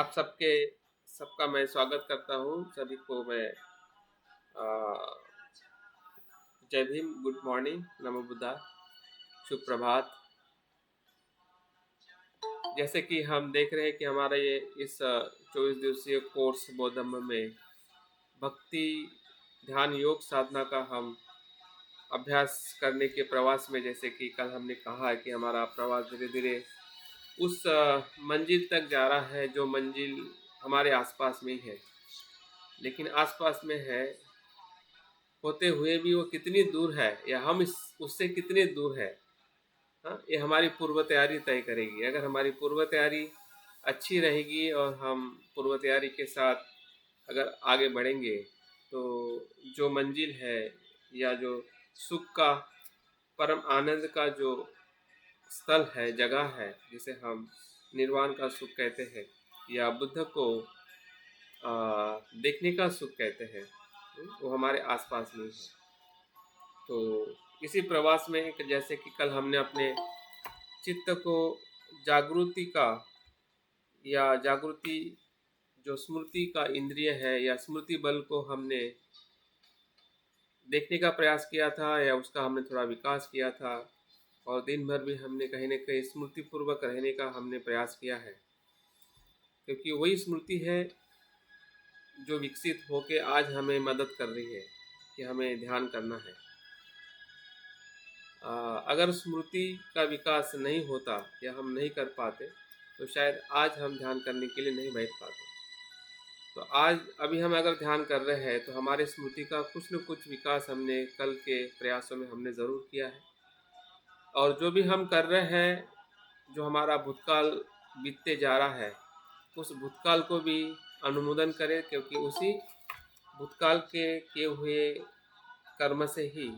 आप सबका मैं स्वागत करता हूँ। सभी को मैं अ, जय भीम, गुड मॉर्निंग, नमो बुद्धा, शुभ प्रभात। जैसे कि हम देख रहे हैं कि हमारा ये इस 24 दिवसीय कोर्स बौद्ध धम्म में भक्ति ध्यान योग साधना का हम अभ्यास करने के प्रवास में, जैसे कि कल हमने कहा है कि हमारा प्रवास धीरे धीरे उस मंजिल तक जा रहा है जो मंजिल हमारे आसपास में ही है। लेकिन आसपास में है होते हुए भी वो कितनी दूर है या हम इस उससे कितने दूर है। हाँ, ये हमारी पूर्व तैयारी तय करेगी। अगर हमारी पूर्व तैयारी अच्छी रहेगी और हम पूर्व तैयारी के साथ अगर आगे बढ़ेंगे तो जो मंजिल है या जो सुख का परम आनंद का जो स्थल है, जगह है, जिसे हम निर्वाण का सुख कहते हैं या बुद्ध को देखने का सुख कहते हैं, वो हमारे आसपास में है। तो इसी प्रवास में जैसे कि कल हमने अपने चित्त को जागृति का या जागृति जो स्मृति का इंद्रिय है या स्मृति बल को हमने देखने का प्रयास किया था या उसका हमने थोड़ा विकास किया था, और दिन भर भी हमने कहीं ना कहीं स्मृति पूर्वक रहने का हमने प्रयास किया है, क्योंकि वही स्मृति है जो विकसित होके आज हमें मदद कर रही है कि हमें ध्यान करना है। अगर स्मृति का विकास नहीं होता या हम नहीं कर पाते तो शायद आज हम ध्यान करने के लिए नहीं बैठ पाते। तो आज अभी हम अगर ध्यान कर रहे हैं तो हमारे स्मृति का कुछ न कुछ विकास हमने कल के प्रयासों में हमने ज़रूर किया है। और जो भी हम कर रहे हैं, जो हमारा भूतकाल बीतते जा रहा है, उस भूतकाल को भी अनुमोदन करें, क्योंकि उसी भूतकाल के किए हुए कर्म से ही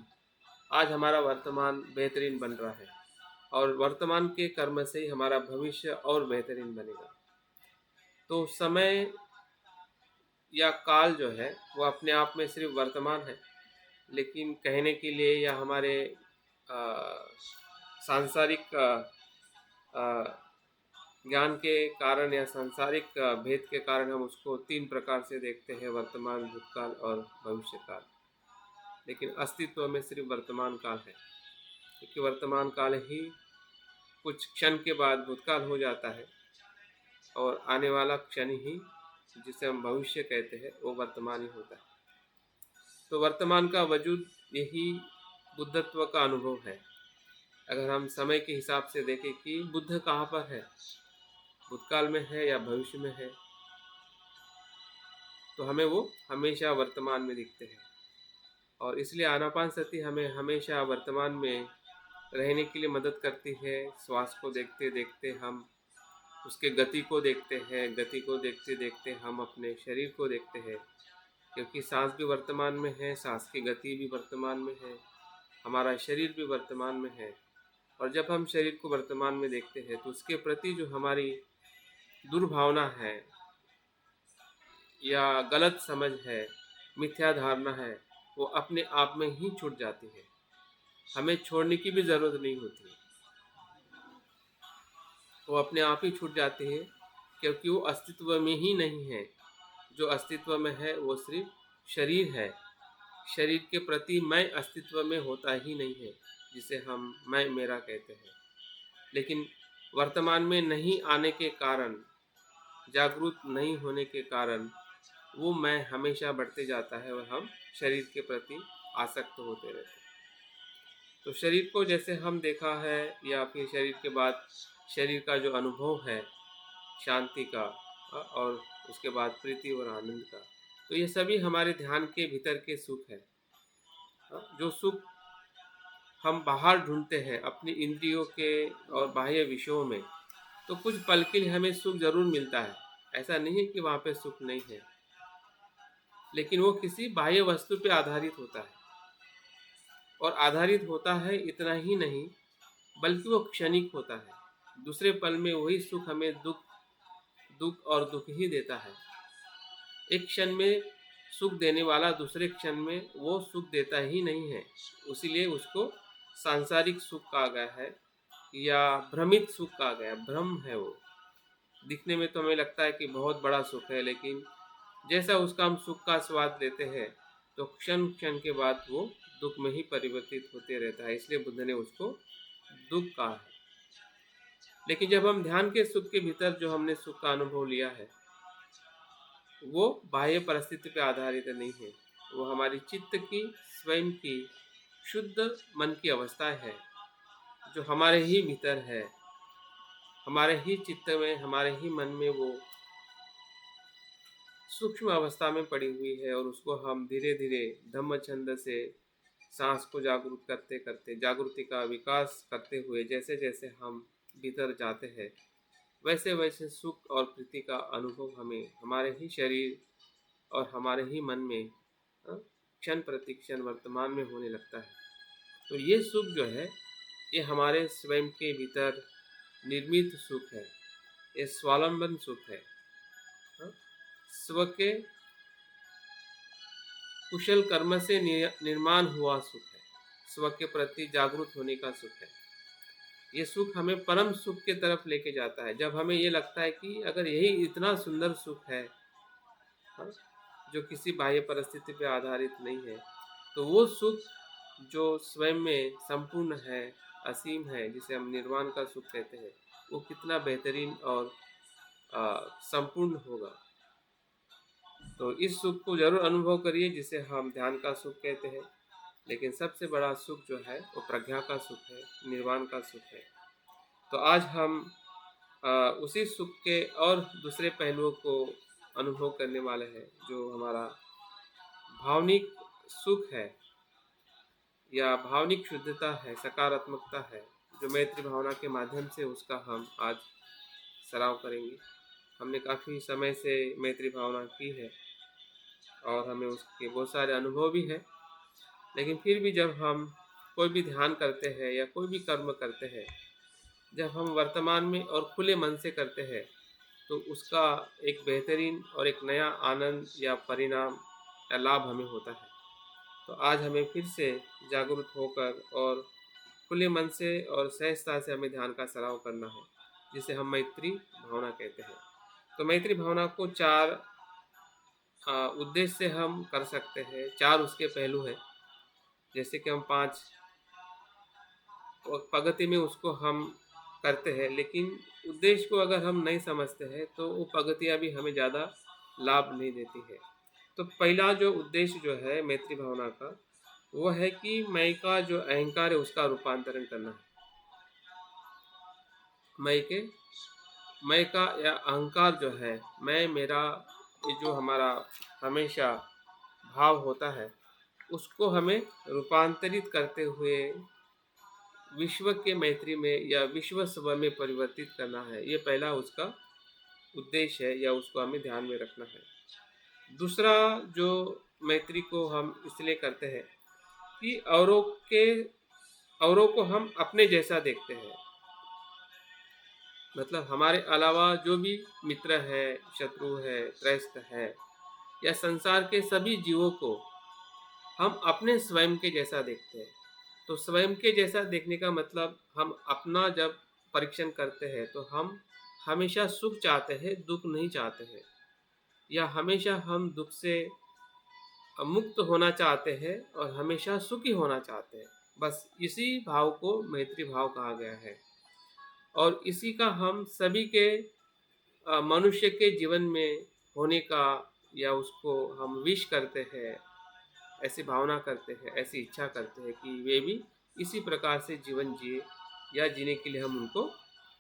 आज हमारा वर्तमान बेहतरीन बन रहा है और वर्तमान के कर्म से ही हमारा भविष्य और बेहतरीन बनेगा। तो समय या काल जो है वो अपने आप में सिर्फ वर्तमान है, लेकिन कहने के लिए या हमारे सांसारिक ज्ञान के कारण या सांसारिक भेद के कारण हम उसको तीन प्रकार से देखते हैं: वर्तमान, भूतकाल और भविष्य काल। लेकिन अस्तित्व में सिर्फ वर्तमान काल है, क्योंकि वर्तमान काल ही कुछ क्षण के बाद भूतकाल हो जाता है और आने वाला क्षण ही, जिसे हम भविष्य कहते हैं, वो वर्तमान ही होता है। तो वर्तमान का वजूद यही बुद्धत्व का अनुभव है। अगर हम समय के हिसाब से देखें कि बुद्ध कहाँ पर है, भूतकाल में है या भविष्य में है, तो हमें वो हमेशा वर्तमान में दिखते हैं। और इसलिए आनापानसति हमें हमेशा वर्तमान में रहने के लिए मदद करती है। श्वास को देखते देखते हम उसके गति को देखते हैं, गति को देखते देखते हम अपने शरीर को देखते हैं, क्योंकि सांस भी वर्तमान में है, सांस की गति भी वर्तमान में है, हमारा शरीर भी वर्तमान में है। और जब हम शरीर को वर्तमान में देखते हैं तो उसके प्रति जो हमारी दुर्भावना है या गलत समझ है, मिथ्या धारणा है, वो अपने आप में ही छूट जाती है। हमें छोड़ने की भी ज़रूरत नहीं होती, वो अपने आप ही छूट जाती है, क्योंकि वो अस्तित्व में ही नहीं है। जो अस्तित्व में है वो सिर्फ शरीर है। शरीर के प्रति मैं अस्तित्व में होता ही नहीं है, जिसे हम मैं मेरा कहते हैं। लेकिन वर्तमान में नहीं आने के कारण, जागरूक नहीं होने के कारण, वो मैं हमेशा बढ़ते जाता है और हम शरीर के प्रति आसक्त होते रहते हैं। तो शरीर को जैसे हम देखा है, या फिर शरीर के बाद शरीर का जो अनुभव है शांति का, और उसके बाद प्रीति और आनंद का, तो ये सभी हमारे ध्यान के भीतर के सुख है। जो सुख हम बाहर ढूंढते हैं अपनी इंद्रियों के और बाह्य विषयों में, तो कुछ पल के लिए हमें सुख जरूर मिलता है। ऐसा नहीं है कि वहाँ पे सुख नहीं है, लेकिन वो किसी बाह्य वस्तु पे आधारित होता है। और आधारित होता है इतना ही नहीं, बल्कि वो क्षणिक होता है। दूसरे पल में वही सुख हमें दुख दुख और दुख ही देता है। एक क्षण में सुख देने वाला दूसरे क्षण में वो सुख देता ही नहीं है। इसीलिए उसको सांसारिक सुख कहा गया है या भ्रमित सुख कहा गया। भ्रम है वो, दिखने में तो हमें लगता है कि बहुत बड़ा सुख है, लेकिन जैसा उसका हम सुख का स्वाद लेते हैं तो क्षण क्षण के बाद वो दुख में ही परिवर्तित होते रहता है। इसलिए बुद्ध ने उसको दुख कहा है। लेकिन जब हम ध्यान के सुख के भीतर जो हमने सुख का अनुभव लिया है वो बाह्य परिस्थिति पर आधारित नहीं है, वो हमारी चित्त की स्वयं की शुद्ध मन की अवस्था है जो हमारे ही भीतर है, हमारे ही चित्त में, हमारे ही मन में वो सूक्ष्म अवस्था में पड़ी हुई है। और उसको हम धीरे धीरे धम्म छंद से सांस को जागरूक करते करते, जागृति का विकास करते हुए जैसे जैसे हम भीतर जाते हैं वैसे वैसे सुख और प्रीति का अनुभव हमें हमारे ही शरीर और हमारे ही मन में क्षण प्रति क्षण वर्तमान में होने लगता है। तो ये सुख जो है ये हमारे स्वयं के भीतर निर्मित सुख है, ये स्वावलंबन सुख है, स्व के कुशल कर्म से निर्माण हुआ सुख है, स्व के प्रति जागरूक होने का सुख है। ये सुख हमें परम सुख के तरफ लेके जाता है। जब हमें ये लगता है कि अगर यही इतना सुंदर सुख है जो किसी बाह्य परिस्थिति पर आधारित नहीं है, तो वो सुख जो स्वयं में संपूर्ण है, असीम है, जिसे हम निर्वाण का सुख कहते हैं, वो कितना बेहतरीन और संपूर्ण होगा। तो इस सुख को जरूर अनुभव करिए जिसे हम ध्यान का सुख कहते हैं। लेकिन सबसे बड़ा सुख जो है वो प्रज्ञा का सुख है, निर्वाण का सुख है। तो आज हम उसी सुख के और दूसरे पहलुओं को अनुभव करने वाले हैं, जो हमारा भावनिक सुख है या भावनिक शुद्धता है, सकारात्मकता है, जो मैत्री भावना के माध्यम से उसका हम आज सराव करेंगे। हमने काफ़ी समय से मैत्री भावना की है और हमें उसके बहुत सारे अनुभव भी हैं। लेकिन फिर भी जब हम कोई भी ध्यान करते हैं या कोई भी कर्म करते हैं, जब हम वर्तमान में और खुले मन से करते हैं तो उसका एक बेहतरीन और एक नया आनंद या परिणाम या लाभ हमें होता है। तो आज हमें फिर से जागरूक होकर और खुले मन से और सहजता से हमें ध्यान का सराव करना है, जिसे हम मैत्री भावना कहते हैं। तो मैत्री भावना को 4 उद्देश्य से हम कर सकते हैं, 4 उसके पहलू हैं। जैसे कि हम 5 पद्धति में उसको हम करते हैं, लेकिन उद्देश्य को अगर हम नहीं समझते हैं तो वो पद्धतियाँ भी हमें ज़्यादा लाभ नहीं देती है। तो पहला जो उद्देश्य जो है मैत्री भावना का, वो है कि मैं का जो अहंकार है उसका रूपांतरण करना है। मैं का या अहंकार जो है, मैं मेरा, ये जो हमारा हमेशा भाव होता है उसको हमें रूपांतरित करते हुए विश्व के मैत्री में या विश्व स्व में परिवर्तित करना है। ये पहला उसका उद्देश्य है या उसको हमें ध्यान में रखना है। दूसरा जो मैत्री को हम इसलिए करते हैं कि औरों को हम अपने जैसा देखते हैं। मतलब हमारे अलावा जो भी मित्र है, शत्रु है, त्रस्त है या संसार के सभी जीवों को हम अपने स्वयं के जैसा देखते हैं। तो स्वयं के जैसा देखने का मतलब, हम अपना जब परीक्षण करते हैं तो हम हमेशा सुख चाहते हैं, दुख नहीं चाहते हैं, या हमेशा हम दुख से मुक्त होना चाहते हैं और हमेशा सुखी होना चाहते हैं। बस इसी भाव को मैत्री भाव कहा गया है और इसी का हम सभी के मनुष्य के जीवन में होने का या उसको हम विश करते हैं, ऐसी भावना करते हैं, ऐसी इच्छा करते हैं कि वे भी इसी प्रकार से जीवन जिए या जीने के लिए हम उनको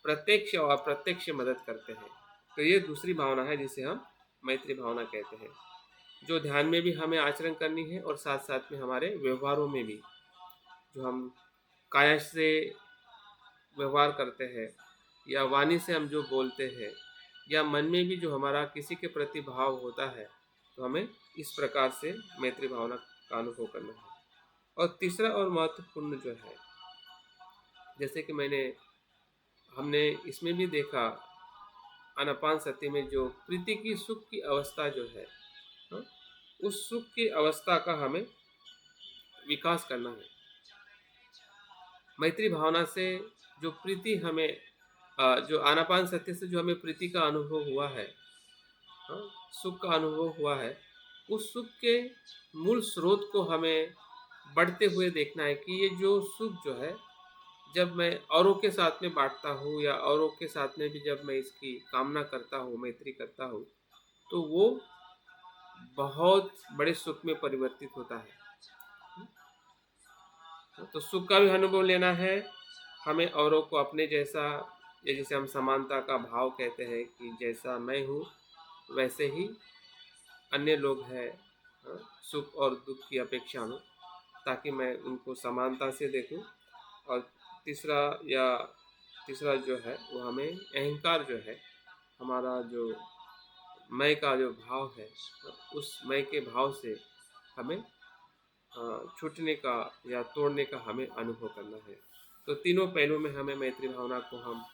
प्रत्यक्ष और अप्रत्यक्ष मदद करते हैं। तो ये दूसरी भावना है जिसे हम मैत्री भावना कहते हैं, जो ध्यान में भी हमें आचरण करनी है और साथ साथ में हमारे व्यवहारों में भी, जो हम काया से व्यवहार करते हैं या वाणी से हम जो बोलते हैं या मन में भी जो हमारा किसी के प्रति भाव होता है, तो हमें इस प्रकार से मैत्री भावना का अनुभव करना है। और तीसरा और महत्वपूर्ण जो है, जैसे कि हमने इसमें भी देखा आनापान सती में, जो प्रीति की सुख की अवस्था जो है, उस सुख की अवस्था का हमें विकास करना है। मैत्री भावना से जो प्रीति हमें जो आनापान सत्य से जो हमें प्रीति का अनुभव हुआ है, हाँ, सुख का अनुभव हुआ है, उस सुख के मूल स्रोत को हमें बढ़ते हुए देखना है कि ये जो सुख जो है, जब मैं औरों के साथ में बाँटता हूँ या औरों के साथ में भी जब मैं इसकी कामना करता हूँ, मैत्री करता हूँ, तो वो बहुत बड़े सुख में परिवर्तित होता है। तो सुख का भी अनुभव लेना है, हमें औरों को अपने जैसा, या जिसे हम समानता का भाव कहते हैं कि जैसा मैं हूँ वैसे ही अन्य लोग हैं, सुख और दुख की अपेक्षा में, ताकि मैं उनको समानता से देखूं। और तीसरा या तीसरा जो है वो हमें अहंकार जो है, हमारा जो मैं का जो भाव है, उस मैं के भाव से हमें छूटने का या तोड़ने का हमें अनुभव करना है। तो तीनों पहलू में हमें मैत्री भावना को हम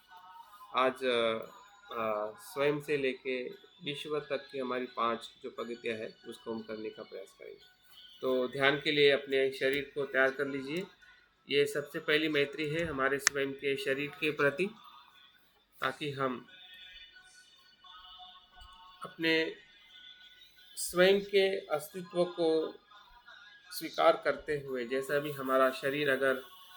आज स्वयं से लेके विश्व तक की हमारी 5 जो पगतियाँ है उसको हम करने का प्रयास करेंगे। तो ध्यान के लिए अपने शरीर को तैयार कर लीजिए। ये सबसे पहली मैत्री है हमारे स्वयं के शरीर के प्रति, ताकि हम अपने स्वयं के अस्तित्व को स्वीकार करते हुए, जैसा भी हमारा शरीर अगर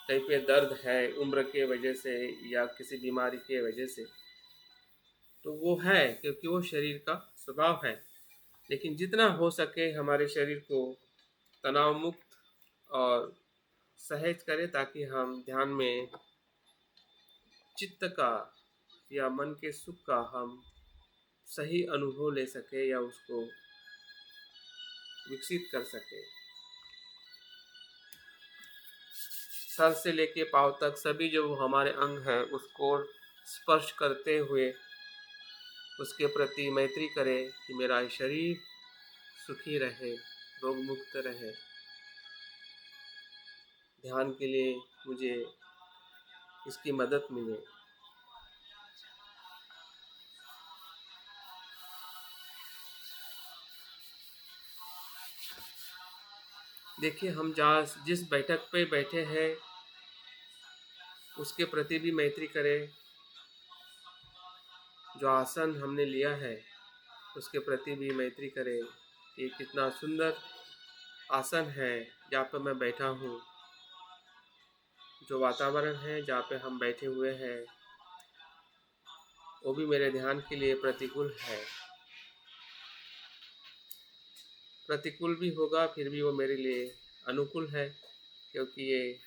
कहीं पे दर्द है उम्र के वजह से या किसी बीमारी के वजह से, तो वो है क्योंकि वो शरीर का स्वभाव है। लेकिन जितना हो सके हमारे शरीर को तनाव मुक्त और सहज करें, ताकि हम ध्यान में चित्त का या मन के सुख का हम सही अनुभव ले सके या उसको विकसित कर सके। सर से लेके पाँव तक सभी जो हमारे अंग हैं उसको स्पर्श करते हुए उसके प्रति मैत्री करें कि मेरा शरीर सुखी रहे, रोग मुक्त रहे। ध्यान के लिए मुझे इसकी मदद मिले। देखिए, हम जहाँ जिस बैठक पे बैठे हैं उसके प्रति भी मैत्री करें। जो आसन हमने लिया है उसके प्रति भी मैत्री करें। ये कितना सुंदर आसन है जहाँ पर मैं बैठा हूँ। जो वातावरण है जहाँ पे हम बैठे हुए हैं वो भी मेरे ध्यान के लिए प्रतिकूल है। प्रतिकूल भी होगा फिर भी वो मेरे लिए अनुकूल है, क्योंकि ये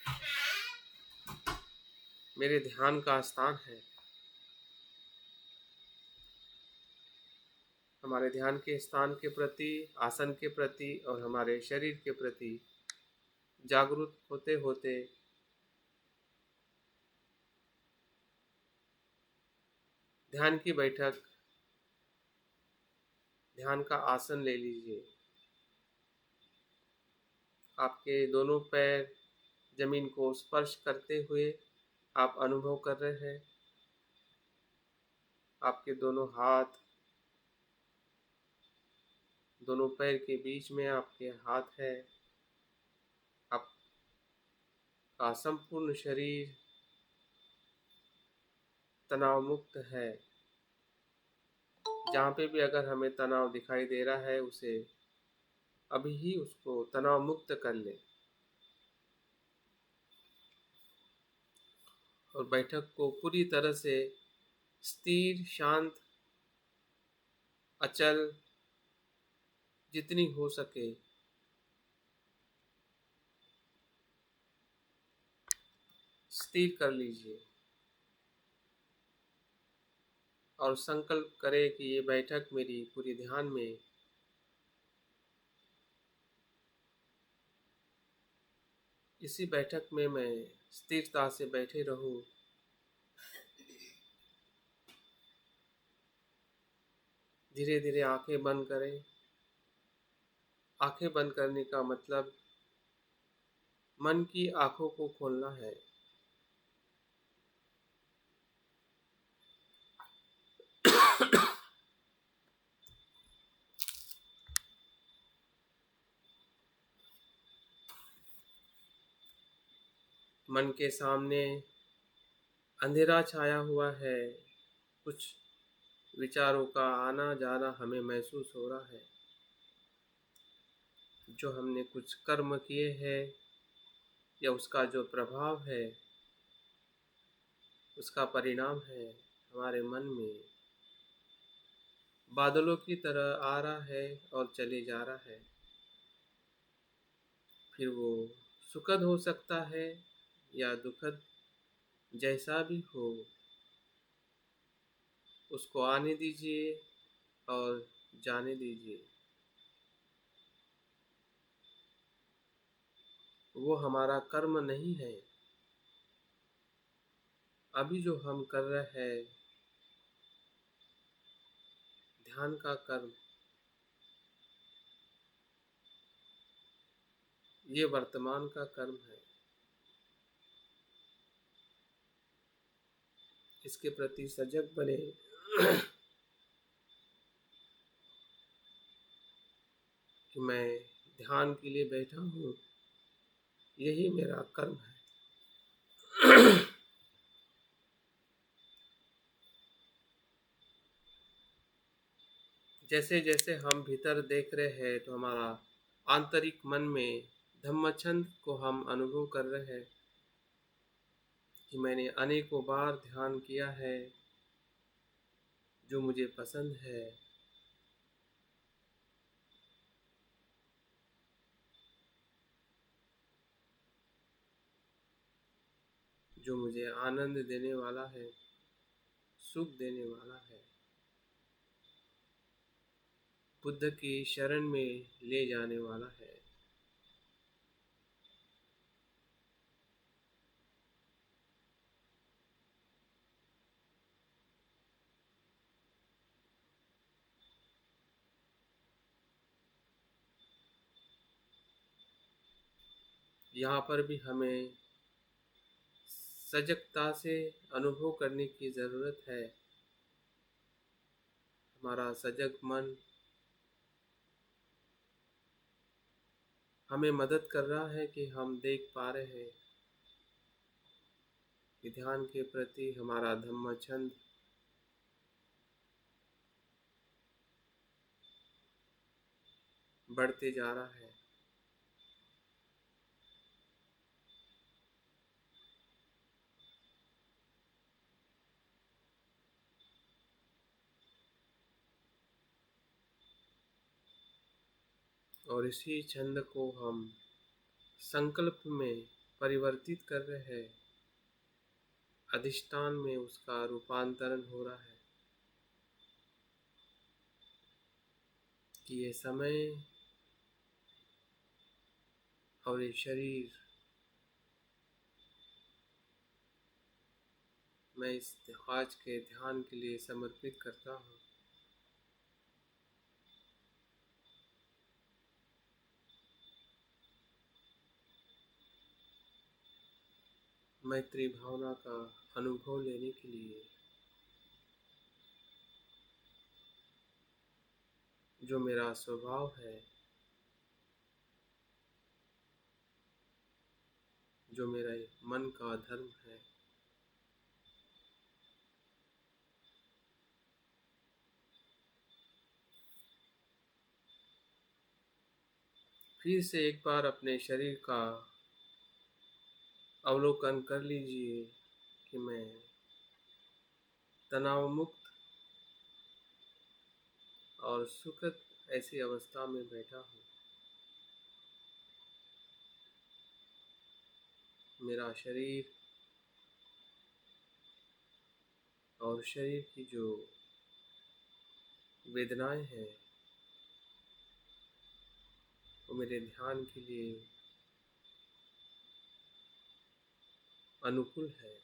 मेरे ध्यान का स्थान है। हमारे ध्यान के स्थान के प्रति, आसन के प्रति और हमारे शरीर के प्रति जागरूक होते होते ध्यान की बैठक, ध्यान का आसन ले लीजिए। आपके दोनों पैर जमीन को स्पर्श करते हुए आप अनुभव कर रहे हैं। आपके दोनों हाथ, दोनों पैर के बीच में आपके हाथ है। आपका संपूर्ण शरीर तनाव मुक्त है। जहाँ पे भी अगर हमें तनाव दिखाई दे रहा है उसे अभी ही उसको तनाव मुक्त कर ले और बैठक को पूरी तरह से स्थिर, शांत, अचल जितनी हो सके स्थिर कर लीजिए और संकल्प करें कि ये बैठक मेरी पूरी ध्यान में इसी बैठक में मैं स्थिरता से बैठे रहूं। धीरे धीरे आंखें बंद करें। आंखें बंद करने का मतलब मन की आंखों को खोलना है। मन के सामने अंधेरा छाया हुआ है, कुछ विचारों का आना जाना हमें महसूस हो रहा है। जो हमने कुछ कर्म किए हैं या उसका जो प्रभाव है, उसका परिणाम है हमारे मन में बादलों की तरह आ रहा है और चले जा रहा है। फिर वो सुखद हो सकता है या दुखद, जैसा भी हो उसको आने दीजिए और जाने दीजिए। वो हमारा कर्म नहीं है। अभी जो हम कर रहे हैं ध्यान का कर्म, ये वर्तमान का कर्म है। इसके प्रति सजग बने। कि मैं ध्यान के लिए बैठा हूँ, यही मेरा कर्म है। जैसे जैसे हम भीतर देख रहे हैं तो हमारा आंतरिक मन में धम्मचंद को हम अनुभव कर रहे हैं कि मैंने अनेकों बार ध्यान किया है, जो मुझे पसंद है, जो मुझे आनंद देने वाला है, सुख देने वाला है, बुद्ध की शरण में ले जाने वाला है। यहाँ पर भी हमें सजगता से अनुभव करने की ज़रूरत है। हमारा सजग मन हमें मदद कर रहा है कि हम देख पा रहे हैं कि ध्यान के प्रति हमारा धम्मचंद बढ़ते जा रहा है। और इसी छंद को हम संकल्प में परिवर्तित कर रहे हैं, अधिष्ठान में उसका रूपांतरण हो रहा है कि ये समय और ये शरीर मैं इस आज के ध्यान के लिए समर्पित करता हूँ। मैत्री भावना का अनुभव लेने के लिए, जो मेरा स्वभाव है, जो मेरा मन का धर्म है। फिर से एक बार अपने शरीर का अवलोकन कर लीजिए कि मैं तनाव मुक्त और सुखद ऐसी अवस्था में बैठा हूँ। मेरा शरीर और शरीर की जो वेदनाएं हैं वो मेरे ध्यान के लिए अनुकूल है।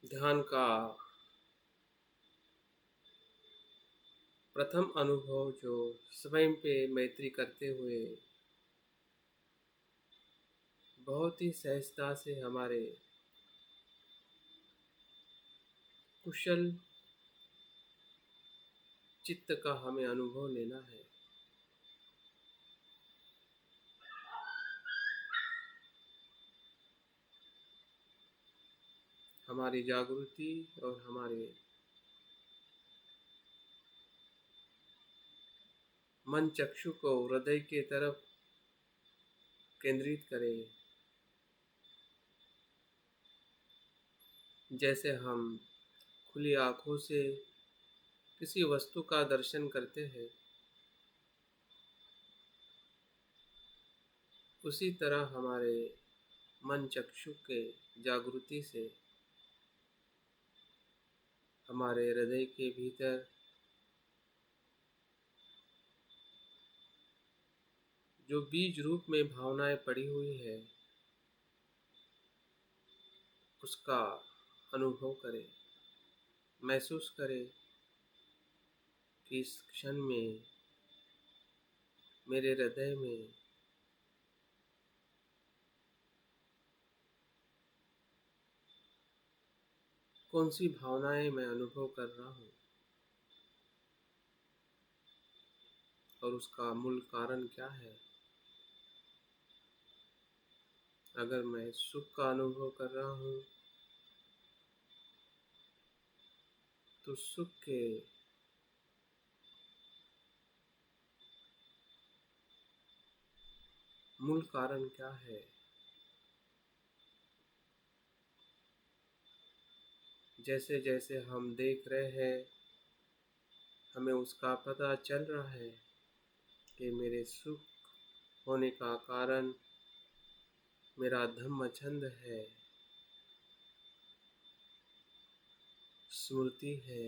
ध्यान का प्रथम अनुभव जो स्वयं पे मैत्री करते हुए बहुत ही सहजता से हमारे कुशल चित्त का हमें अनुभव लेना है। हमारी जागृति और हमारे मन चक्षु को हृदय के तरफ केंद्रित करें। जैसे हम खुली आँखों से किसी वस्तु का दर्शन करते हैं, उसी तरह हमारे मन चक्षु के जागृति से हमारे हृदय के भीतर जो बीज रूप में भावनाएं पड़ी हुई है उसका अनुभव करें, महसूस करें कि इस क्षण में मेरे हृदय में कौन सी भावनाएं मैं अनुभव कर रहा हूँ और उसका मूल कारण क्या है। अगर मैं सुख का अनुभव कर रहा हूँ तो सुख के मूल कारण क्या है। जैसे जैसे हम देख रहे हैं हमें उसका पता चल रहा है कि मेरे सुख होने का कारण मेरा धम्मचंद है, स्मृति है,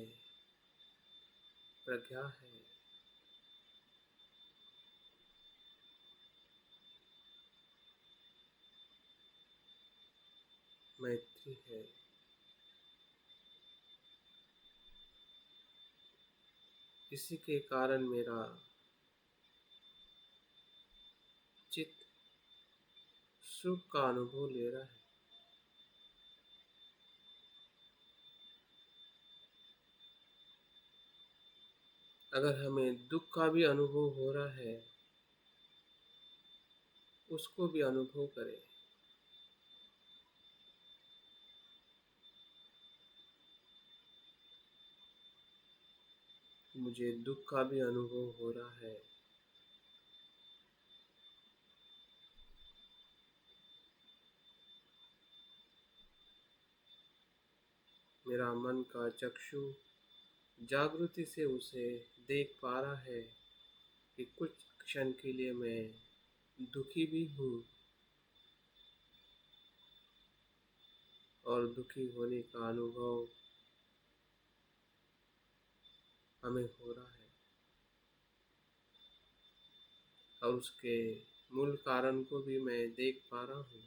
प्रज्ञा है, मैत्री है। इसी के कारण मेरा चित्त सुख का अनुभव ले रहा है। अगर हमें दुख का भी अनुभव हो रहा है उसको भी अनुभव करें। मुझे दुख का भी अनुभव हो रहा है। मेरा मन का चक्षु जागृति से उसे देख पा रहा है कि कुछ क्षण के लिए मैं दुखी भी हूँ और दुखी होने का अनुभव हमें हो रहा है और उसके मूल कारण को भी मैं देख पा रहा हूँ।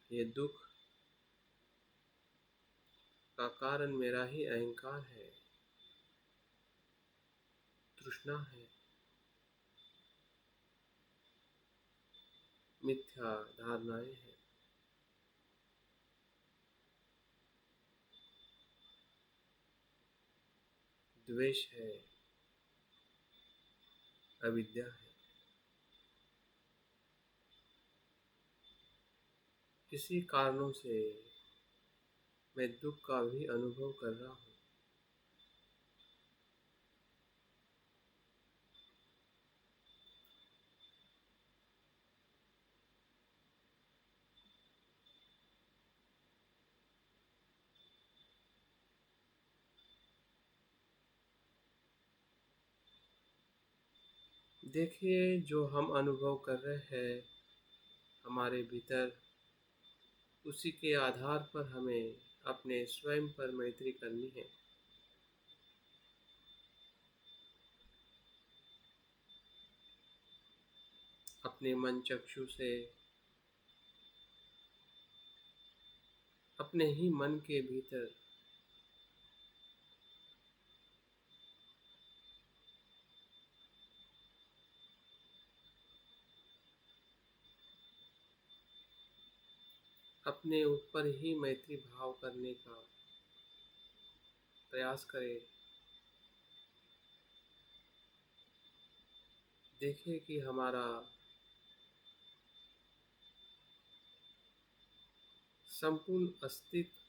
ये दुख का कारण मेरा ही अहंकार है, तृष्णा है, मिथ्या धारणाएं हैं। द्वेष है, अविद्या है। इसी कारणों से मैं दुख का भी अनुभव कर रहा हूँ। देखिए जो हम अनुभव कर रहे हैं हमारे भीतर, उसी के आधार पर हमें अपने स्वयं पर मैत्री करनी है। अपने मन चक्षु से अपने ही मन के भीतर अपने ऊपर ही मैत्री भाव करने का प्रयास करें। देखें कि हमारा संपूर्ण अस्तित्व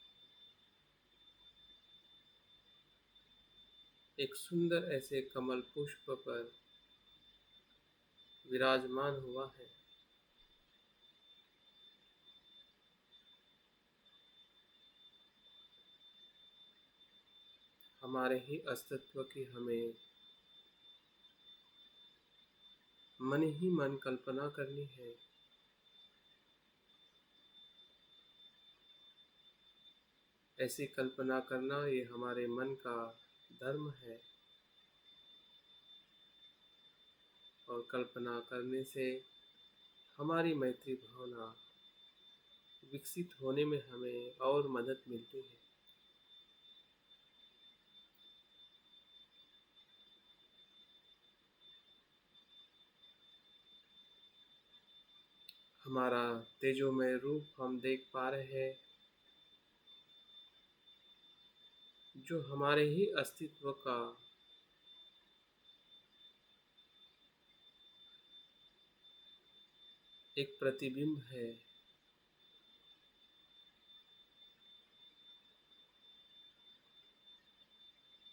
एक सुंदर ऐसे कमल पुष्प पर विराजमान हुआ है। हमारे ही अस्तित्व की हमें मन ही मन कल्पना करनी है। ऐसी कल्पना करना ये हमारे मन का धर्म है, और कल्पना करने से हमारी मैत्री भावना विकसित होने में हमें और मदद मिलती है। हमारा तेजोमय रूप हम देख पा रहे हैं, जो हमारे ही अस्तित्व का एक प्रतिबिंब है।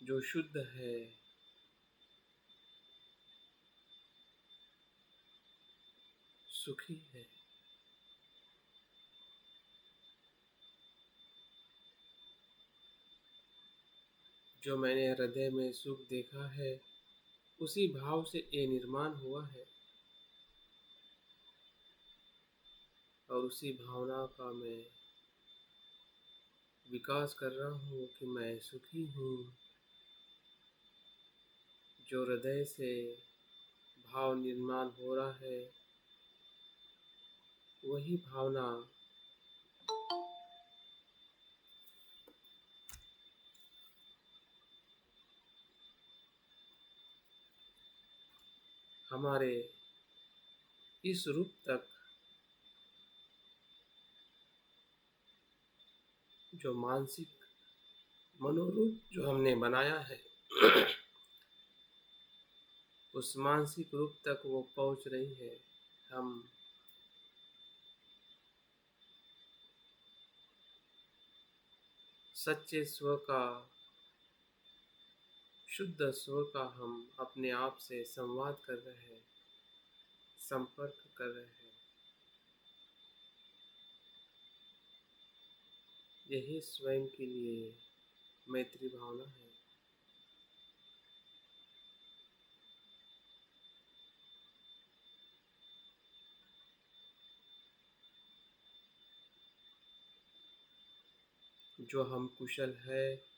जो शुद्ध है, सुखी है। जो मैंने हृदय में सुख देखा है, उसी भाव से ये निर्माण हुआ है, और उसी भावना का मैं विकास कर रहा हूँ कि मैं सुखी हूँ। जो हृदय से भाव निर्माण हो रहा है, वही भावना हमारे इस रूप तक, जो मानसिक मनोरूप जो हमने बनाया है, उस मानसिक रूप तक वो पहुंच रही है। हम सच्चे स्व का, शुद्ध स्व का हम अपने आप से संवाद कर रहे हैं, संपर्क कर रहे हैं। यही स्वयं के लिए मैत्री भावना है। जो हम कुशल है,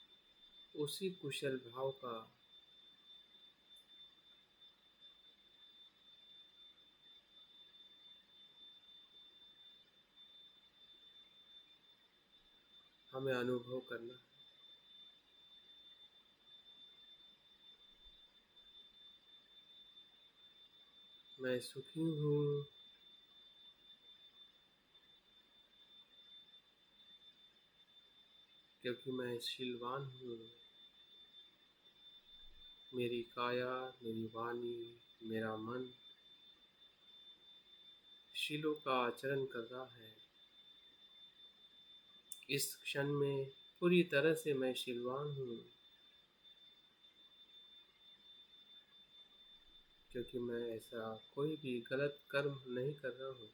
उसी कुशल भाव का हमें अनुभव करना है। मैं सुखी हूँ, क्योंकि मैं शीलवान हूँ। मेरी काया, मेरी वाणी, मेरा मन शीलों का आचरण कर रहा है। इस क्षण में पूरी तरह से मैं शीलवान हूँ, क्योंकि मैं ऐसा कोई भी गलत कर्म नहीं कर रहा हूँ।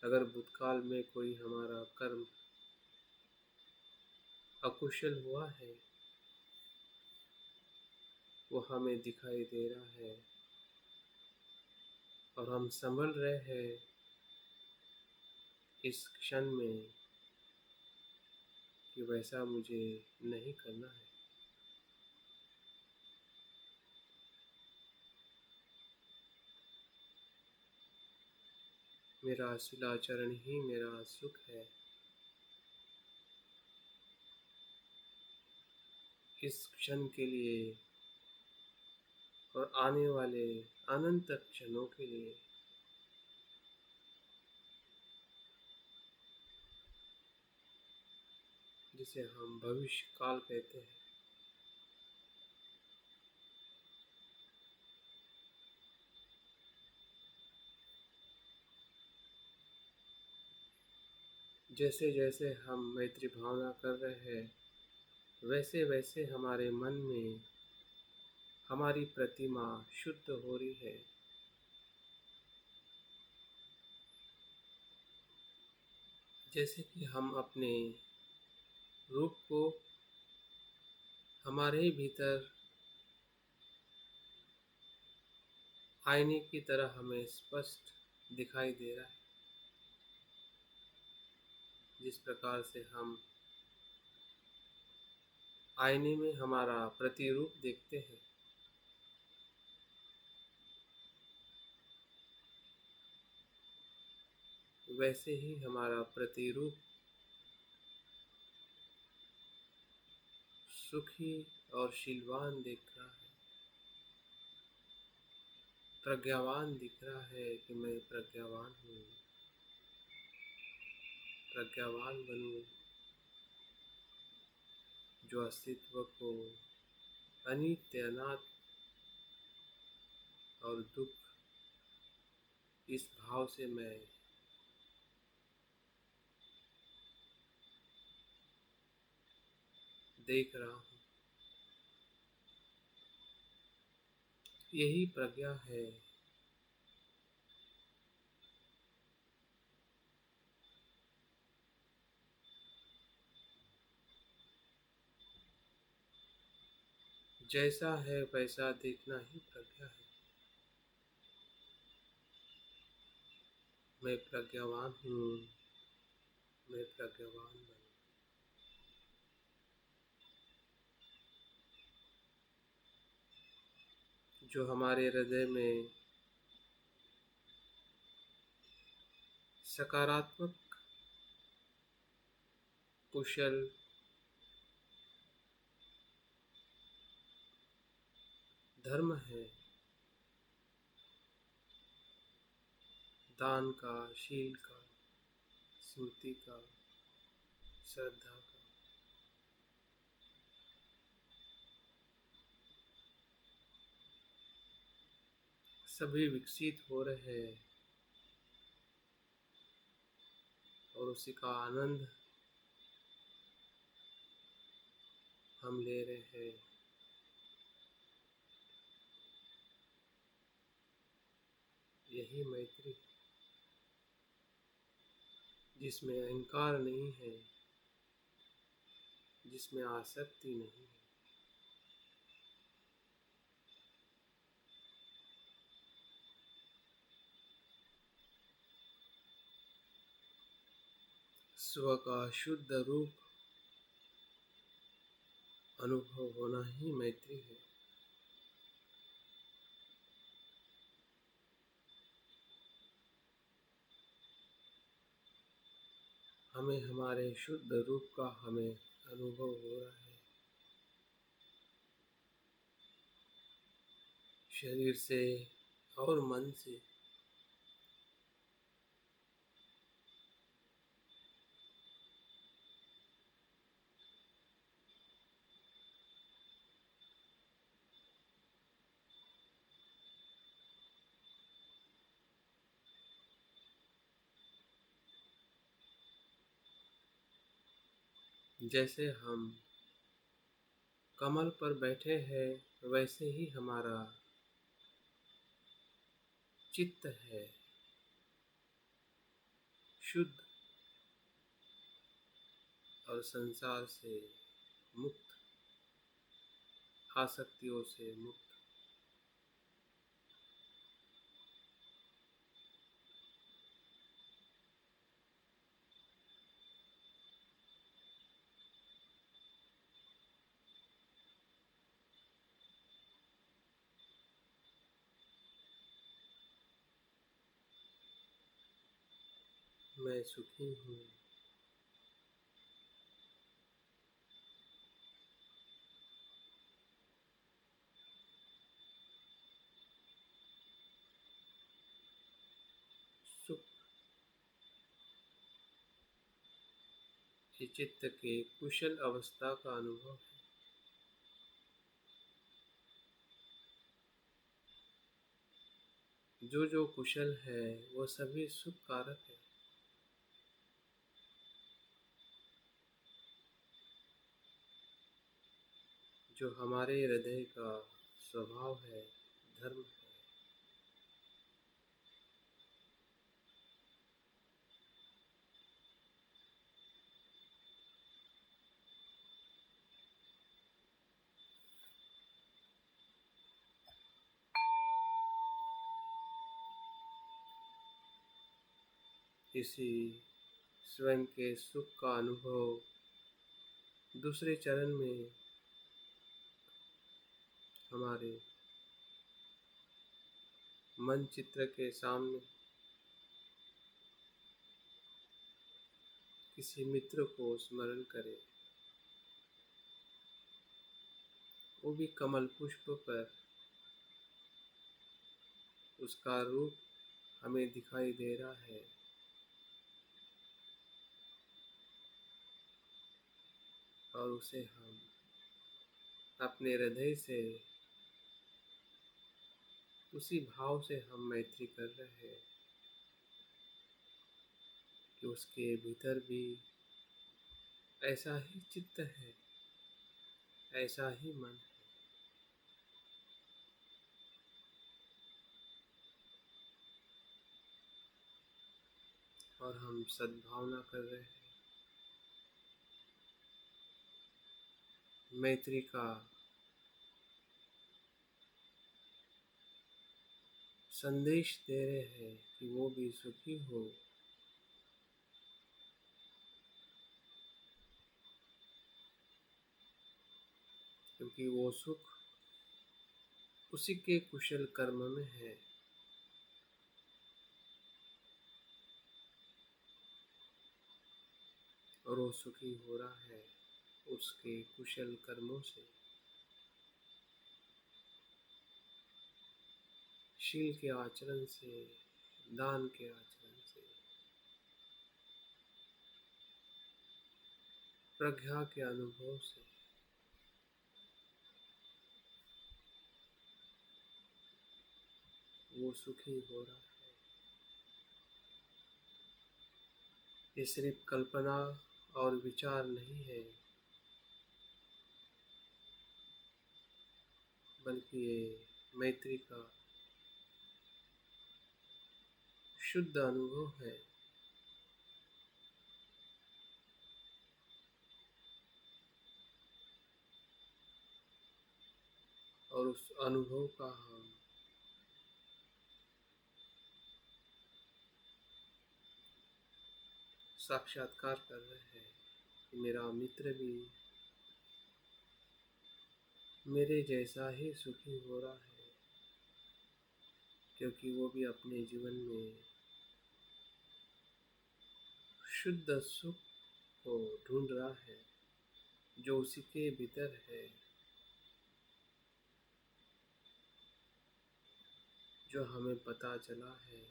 अगर भूतकाल में कोई हमारा कर्म अकुशल हुआ है, वो हमें दिखाई दे रहा है, और हम संभल रहे हैं इस क्षण में कि वैसा मुझे नहीं करना है। मेरा शिलाचरण ही मेरा सुख है। इस क्षण के लिए और आने वाले अनंत क्षणों के लिए जिसे हम भविष्य काल कहते हैं। जैसे जैसे हम मैत्री भावना कर रहे हैं, वैसे वैसे हमारे मन में हमारी प्रतिमा शुद्ध हो रही है। जैसे कि हम अपने रूप को हमारे भीतर आईने की तरह हमें स्पष्ट दिखाई दे रहा है। जिस प्रकार से हम आईने में हमारा प्रतिरूप देखते हैं, वैसे ही हमारा प्रतिरूप सुखी और शीलवान दिख रहा है, प्रज्ञावान दिख रहा है कि मैं प्रज्ञावान हूँ, प्रज्ञावान बनूँ, जो अस्तित्व को अनित्य, अनात्म और दुख, इस भाव से मैं देख रहा हूँ। यही प्रज्ञा है। जैसा है वैसा देखना ही प्रज्ञा है। मैं प्रज्ञावान हूँ, मैं प्रज्ञावान बनूँ। जो हमारे हृदय में सकारात्मक, कुशल, धर्म है, दान का, शील का, स्मृति का, श्रद्धा का, सभी विकसित हो रहे हैं और उसी का आनंद हम ले रहे हैं। यही मैत्री, जिसमें अहंकार नहीं है, जिसमें आसक्ति नहीं है। स्व का शुद्ध रूप अनुभव होना ही मैत्री है। हमें हमारे शुद्ध रूप का हमें अनुभव हो रहा है, शरीर से और मन से। जैसे हम कमल पर बैठे हैं, वैसे ही हमारा चित्त है, शुद्ध और संसार से मुक्त, आसक्तियों से मुक्त। मैं सुखी हूँ। सुख, चित्त के कुशल अवस्था का अनुभव है। जो जो कुशल है वो सभी सुख कारक है। जो हमारे हृदय का स्वभाव है, धर्म है। इसी स्वयं के सुख का अनुभव दूसरे चरण में हमारे मन चित्र के सामने किसी मित्र को स्मरण करें, वो भी कमल पुष्प पर उसका रूप हमें दिखाई दे रहा है, और उसे हम अपने हृदय से उसी भाव से हम मैत्री कर रहे हैं कि उसके भीतर भी ऐसा ही चित्त है, ऐसा ही मन है, और हम सद्भावना कर रहे हैं। मैत्री का संदेश दे रहे हैं कि वो भी सुखी हो, क्योंकि वो सुख उसी के कुशल कर्म में है। और वो सुखी हो रहा है उसके कुशल कर्मों से, शील के आचरण से, दान के आचरण से, प्रज्ञा के अनुभव से। वो सुखी हो रहा है। ये सिर्फ कल्पना और विचार नहीं है, बल्कि ये मैत्री का शुद्ध अनुभव है। और उस अनुभव का हम साक्षात्कार कर रहे हैं कि मेरा मित्र भी मेरे जैसा ही सुखी हो रहा है, क्योंकि वो भी अपने जीवन में शुद्ध सुख को ढूंढ रहा है जो उसी के भीतर है, जो हमें पता चला है,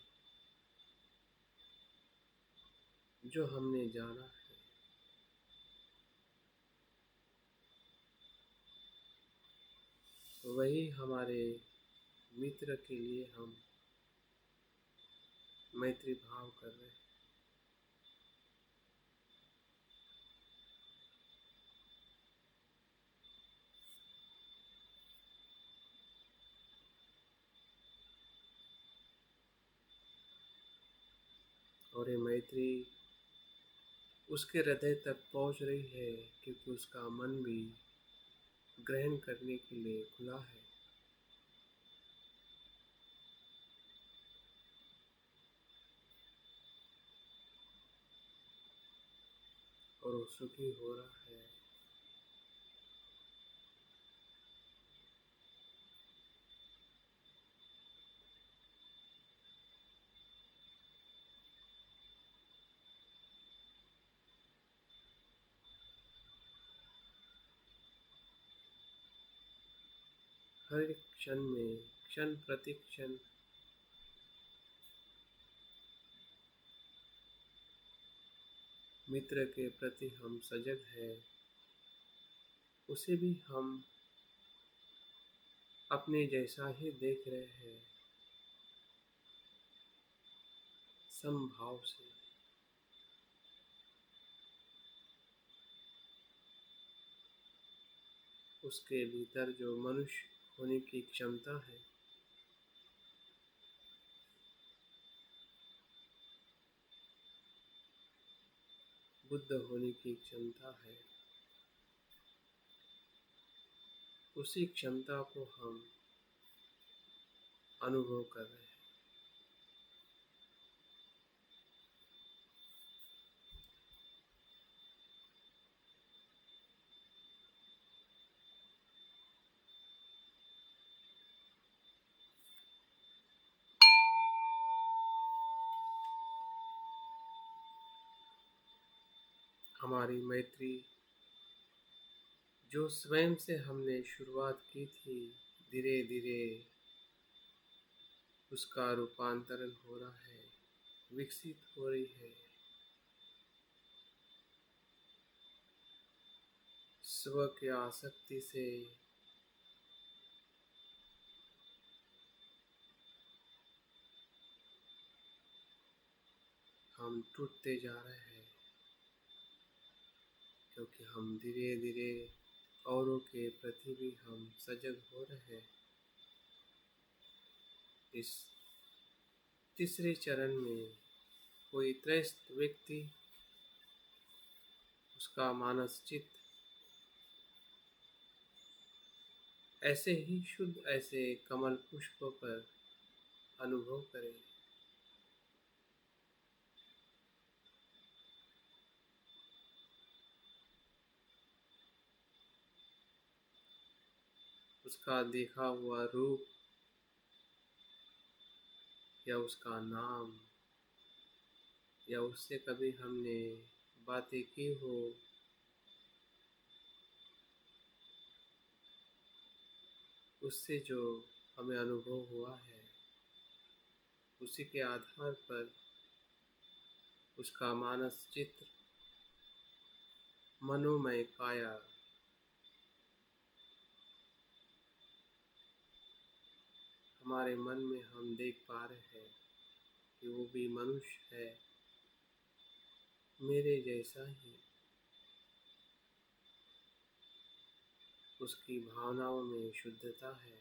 जो हमने जाना है। वही हमारे मित्र के लिए हम मैत्री भाव कर रहे हैं। और ये मैत्री उसके हृदय तक पहुंच रही है, क्योंकि उसका मन भी ग्रहण करने के लिए खुला है, और वो सुखी हो रहा है। हर एक क्षण में, क्षण प्रति क्षण मित्र के प्रति हम सजग हैं, उसे भी हम अपने जैसा ही देख रहे हैं, समभाव से। उसके भीतर जो मनुष्य होने की क्षमता है, बुद्ध होने की क्षमता है, उसी क्षमता को हम अनुभव कर रहे हैं। हमारी मैत्री जो स्वयं से हमने शुरुआत की थी, धीरे धीरे उसका रूपांतरण हो रहा है, विकसित हो रही है। स्व की आसक्ति से हम टूटते जा रहे हैं, क्योंकि हम धीरे धीरे औरों के प्रति भी हम सजग हो रहे हैं। इस तीसरे चरण में कोई त्रस्त व्यक्ति, उसका मानस चित्त ऐसे ही शुद्ध, ऐसे कमल पुष्प पर अनुभव करे। उसका देखा हुआ रूप या उसका नाम, या उससे कभी हमने बातें की हो, उससे जो हमें अनुभव हुआ है, उसी के आधार पर उसका मानस चित्र, मनोमय काया हमारे मन में हम देख पा रहे हैं कि वो भी मनुष्य है, मेरे जैसा ही। उसकी भावनाओं में शुद्धता है,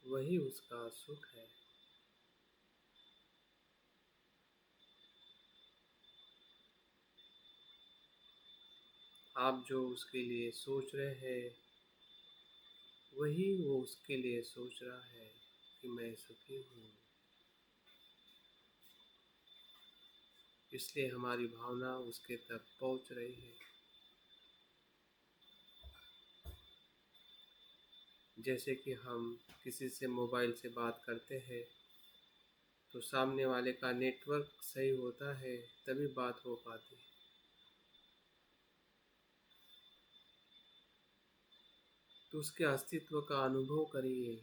वही उसका सुख है। आप जो उसके लिए सोच रहे हैं, वही वो उसके लिए सोच रहा है कि मैं सुखी हूँ। इसलिए हमारी भावना उसके तक पहुँच रही है। जैसे कि हम किसी से मोबाइल से बात करते हैं, तो सामने वाले का नेटवर्क सही होता है, तभी बात हो पाती है। तो उसके अस्तित्व का अनुभव करिए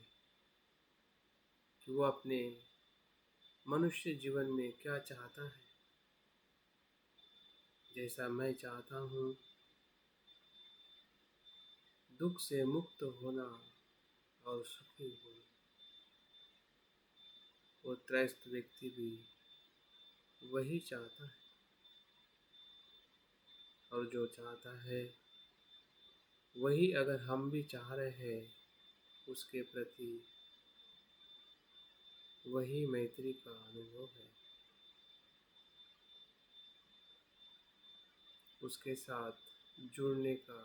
कि वो अपने मनुष्य जीवन में क्या चाहता है। जैसा मैं चाहता हूँ, दुख से मुक्त होना और सुखी होना, वो त्रस्त व्यक्ति भी वही चाहता है। और जो चाहता है वही अगर हम भी चाह रहे हैं उसके प्रति, वही मैत्री का अनुभव है। उसके साथ जुड़ने का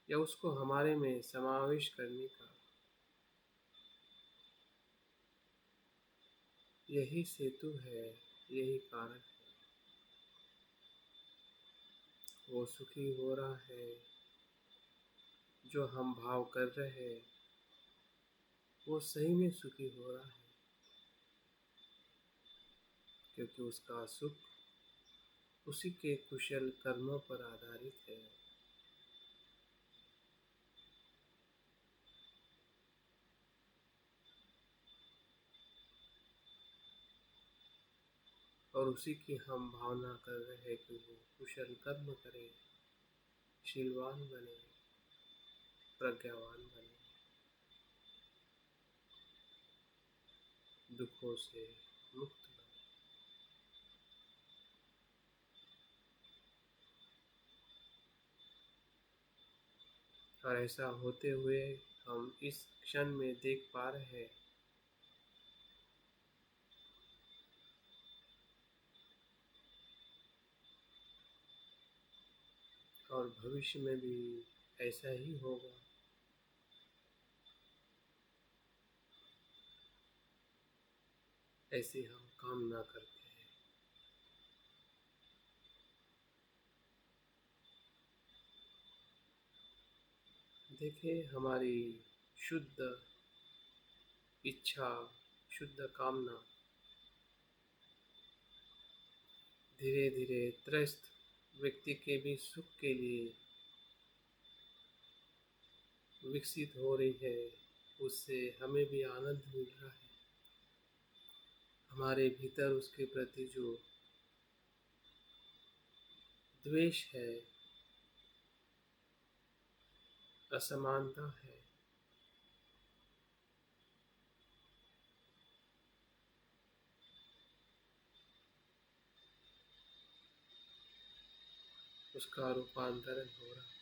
या उसको हमारे में समावेश करने का यही सेतु है, यही कारण है। वो सुखी हो रहा है, जो हम भाव कर रहे हैं वो सही में सुखी हो रहा है, क्योंकि उसका सुख उसी के कुशल कर्मों पर आधारित है। और उसी की हम भावना कर रहे हैं कि वो कुशल कर्म करे, शीलवान बने, प्रज्ञावान बने, दुखों से मुक्त बने। और ऐसा होते हुए हम इस क्षण में देख पा रहे हैं और भविष्य में भी ऐसा ही होगा। ऐसी हम कामना करते हैं। देखिए, हमारी शुद्ध इच्छा, शुद्ध कामना धीरे धीरे त्रस्त व्यक्ति के भी सुख के लिए विकसित हो रही है। उससे हमें भी आनंद मिल रहा है। हमारे भीतर उसके प्रति जो द्वेष है, असमानता है, उसका रूपांतरण हो रहा है।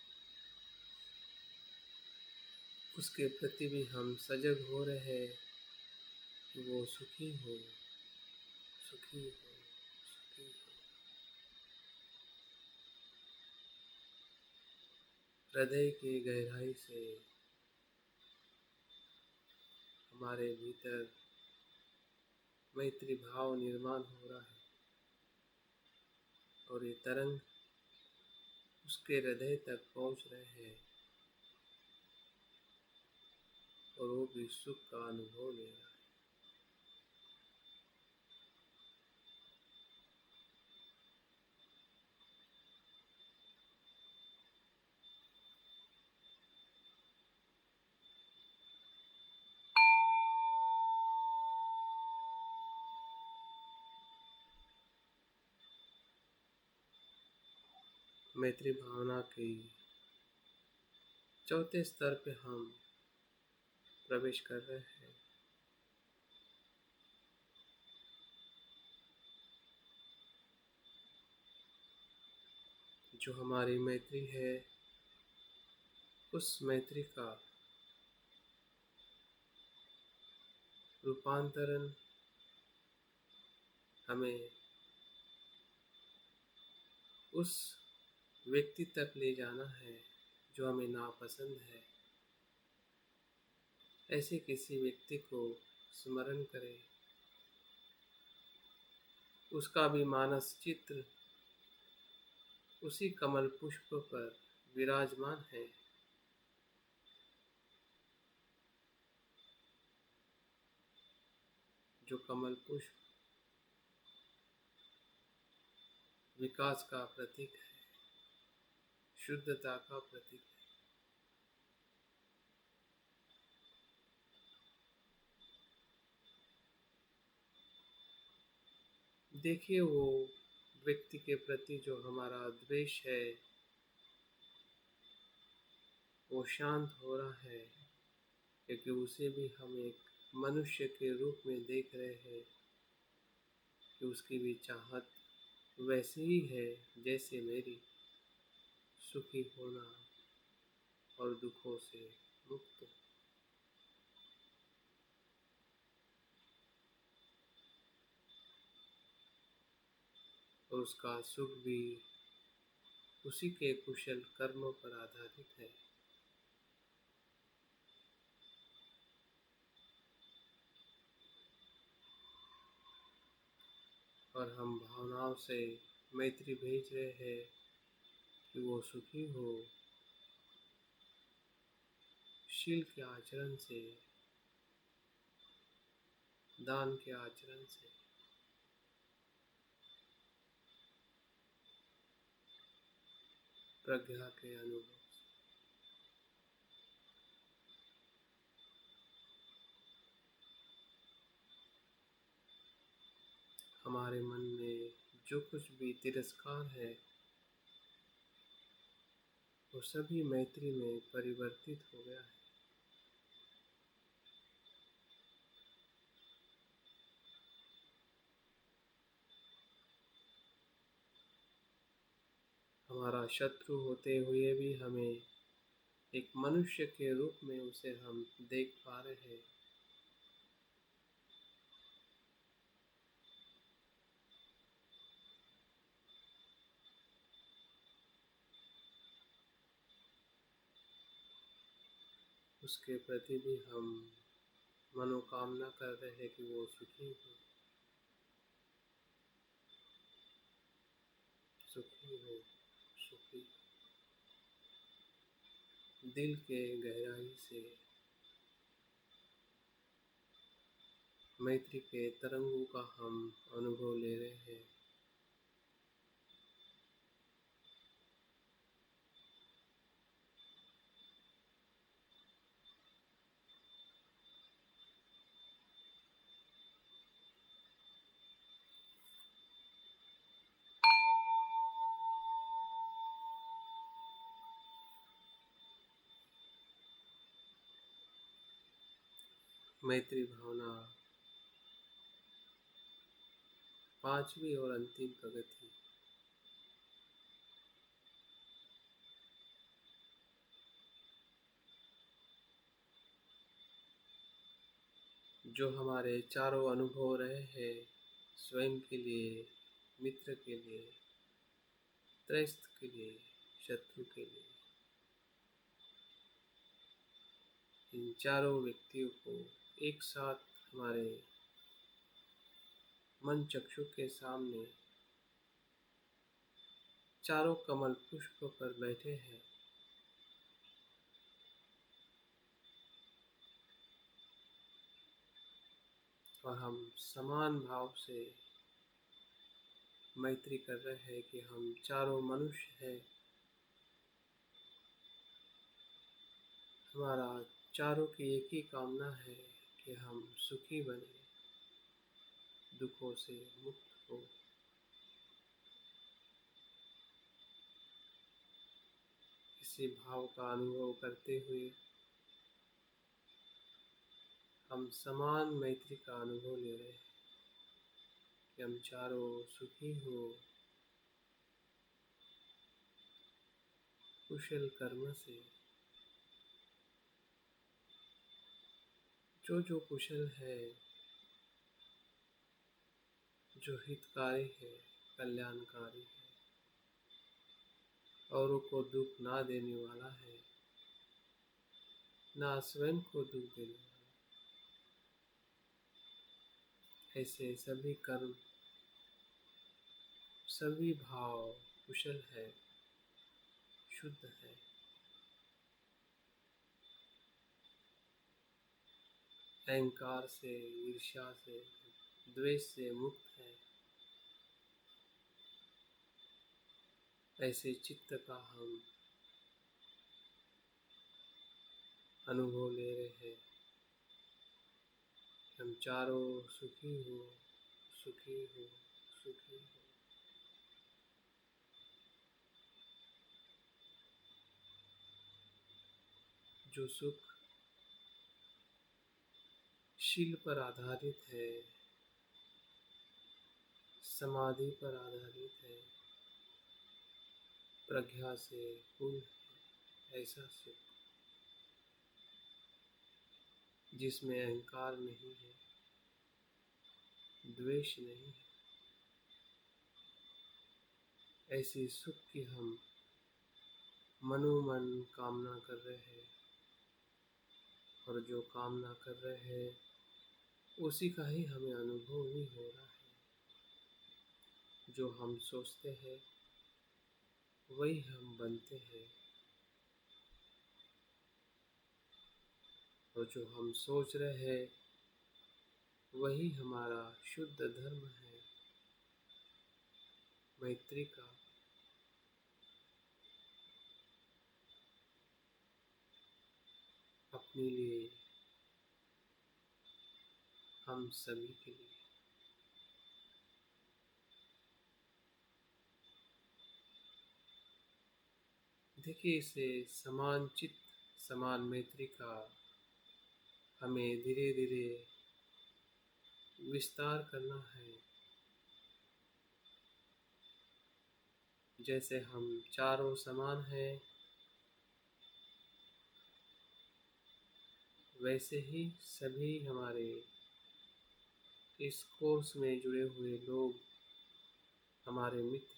उसके प्रति भी हम सजग हो रहे हैं कि वो सुखी हो, सुखी हो, सुखी हो। हृदय की गहराई से हमारे भीतर मैत्री भाव निर्माण हो रहा है और ये तरंग उसके हृदय तक पहुंच रहे हैं और वो भी सुख का अनुभव ले रहा है। मैत्री भावना की चौथे स्तर पे हम प्रवेश कर रहे हैं। जो हमारी मैत्री है, उस मैत्री का रूपांतरण हमें उस व्यक्ति तक ले जाना है जो हमें नापसंद है। ऐसे किसी व्यक्ति को स्मरण करें, उसका भी मानस चित्र उसी कमल पुष्प पर विराजमान है। जो कमल पुष्प विकास का प्रतीक है, शुद्धता का प्रतीक है। देखिए, वो व्यक्ति के प्रति जो हमारा द्वेष है वो शांत हो रहा है, क्योंकि उसे भी हम एक मनुष्य के रूप में देख रहे हैं कि उसकी भी चाहत वैसे ही है जैसे मेरी, सुखी होना और दुखों से मुक्त। और उसका सुख भी उसी के कुशल कर्मों पर आधारित है। और हम भावनाओं से मैत्री भेज रहे हैं कि वो सुखी हो, शील के आचरण से, दान के आचरण से, प्रज्ञा के अनुभव से। हमारे मन में जो कुछ भी तिरस्कार है वो सभी मैत्री में परिवर्तित हो गया है। हमारा शत्रु होते हुए भी हमें एक मनुष्य के रूप में उसे हम देख पा रहे हैं। उसके प्रति भी हम मनोकामना कर रहे हैं कि वो सुखी हो, सुखी हो, सुखी। दिल के गहराई से मैत्री के तरंगों का हम अनुभव ले रहे हैं। मैत्री भावना पांचवी और अंतिम प्रगति। जो हमारे चारों अनुभव रहे हैं, स्वयं के लिए, मित्र के लिए, त्रस्त के लिए, शत्रु के लिए, इन चारों व्यक्तियों को एक साथ हमारे मन चक्षु के सामने चारों कमल पुष्प पर बैठे हैं। और हम समान भाव से मैत्री कर रहे हैं कि हम चारों मनुष्य हैं। हमारा चारों की एक ही कामना है कि हम सुखी बने, दुखों से मुक्त हो। इसी भाव का अनुभव करते हुए हम समान मैत्री का अनुभव ले रहे हैं कि हम चारों सुखी हो, कुशल कर्म से। जो कुशल है, जो हितकारी है, कल्याणकारी है, औरों को दुख ना देने वाला है, ना स्वयं को दुख देने वाला, ऐसे सभी कर्म, सभी भाव कुशल है, शुद्ध है। अहंकार से, ईर्ष्या से, द्वेष से मुक्त है। ऐसे चित्त का हम अनुभव ले रहे हैं। हम चारों सुखी हो, सुखी हो, सुखी हो। जो सुख शील पर आधारित है, समाधि पर आधारित है, प्रज्ञा से पूर्ण है, ऐसा सुख जिसमें अहंकार नहीं है, द्वेष नहीं है, ऐसी सुख की हम मनोमन कामना कर रहे हैं। और जो कामना कर रहे हैं उसी का ही हमें अनुभव भी हो रहा है। जो हम सोचते हैं वही हम बनते हैं, और जो हम सोच रहे हैं वही हमारा शुद्ध धर्म है, मैत्री का। अपने लिए, हम सभी के लिए। देखिए, इसे समान चित्त, समान मैत्री का हमें धीरे धीरे विस्तार करना है। जैसे हम चारों समान हैं, वैसे ही सभी हमारे इस कोर्स में जुड़े हुए लोग, हमारे मित्र,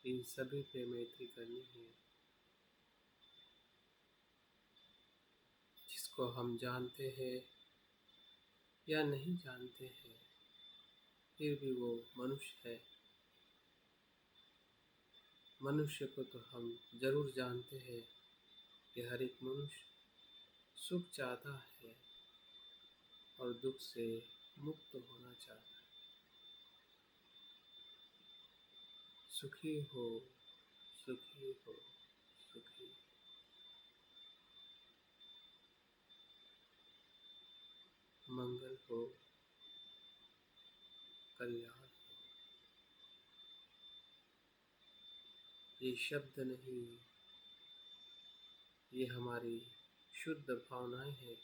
इन सभी पे मैत्री करनी है। जिसको हम जानते हैं या नहीं जानते हैं, फिर भी वो मनुष्य है। मनुष्य को तो हम जरूर जानते हैं कि हर एक मनुष्य सुख चाहता है और दुख से मुक्त होना चाहता है। सुखी हो, सुखी हो, सुखी। मंगल हो, कल्याण हो। ये शब्द नहीं, ये हमारी शुद्ध भावनाएं हैं।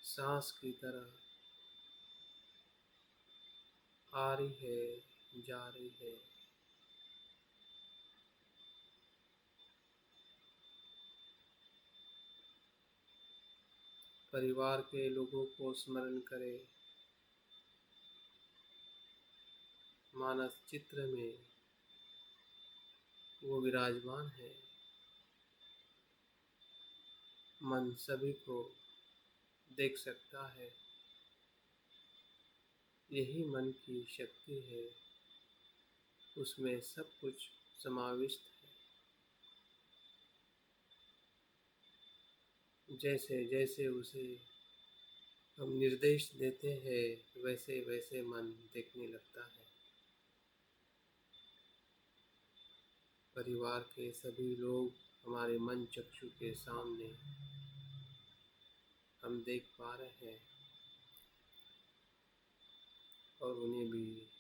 सांस की तरह आ रही है, जा रही है। परिवार के लोगों को स्मरण करें। मानस चित्र में वो विराजमान है। मन सभी को देख सकता है। यही मन की शक्ति है। उसमें सब कुछ समाविष्ट है। जैसे जैसे उसे हम निर्देश देते हैं, वैसे वैसे मन देखने लगता है। परिवार के सभी लोग हमारे मन चक्षु के सामने हम देख पा रहे हैं और उन्हें भी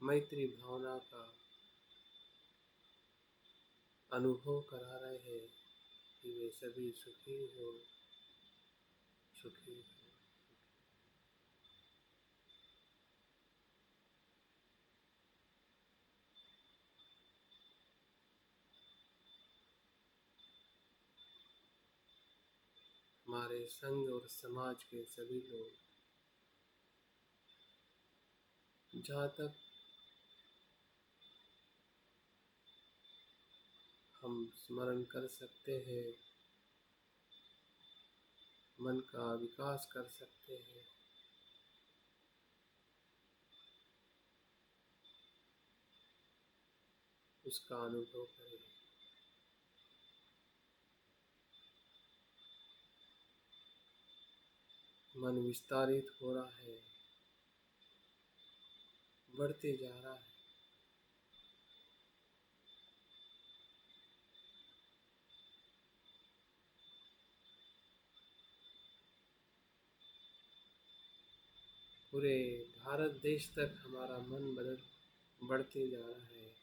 मैत्री भावना का अनुभव करा रहे हैं कि वे सभी सुखी हो, सुखी हो। हमारे संघ और समाज के सभी लोग, जहाँ तक हम स्मरण कर सकते हैं, मन का विकास कर सकते हैं, उसका अनुभव करें। मन विस्तारित हो रहा है, बढ़ते जा रहा है। पूरे भारत देश तक हमारा मन बढ़ते जा रहा है।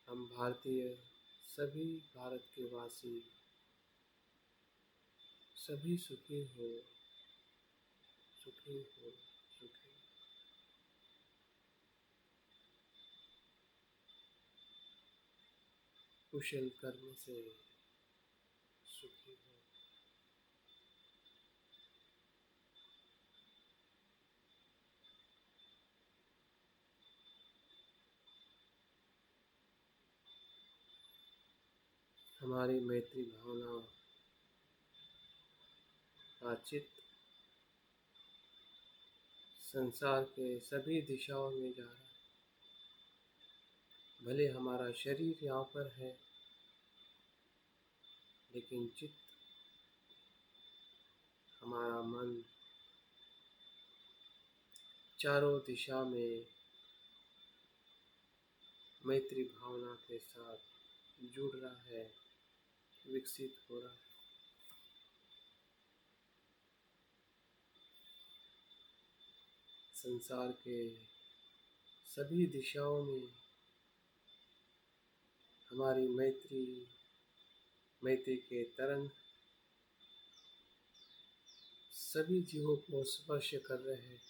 हम भारतीय, सभी भारत के वासी, सभी सुखी हो, सुखी हो, सुखी। कुशल कर्म से सुखी हो। हमारी मैत्री भावना का चित्त संसार के सभी दिशाओं में जा रहा है। भले हमारा शरीर यहाँ पर है, लेकिन चित्त, हमारा मन चारों दिशा में मैत्री भावना के साथ जुड़ रहा है, विकसित हो रहा है। संसार के सभी दिशाओं में हमारी मैत्री के तरंग सभी जीवों को स्पर्श कर रहे हैं।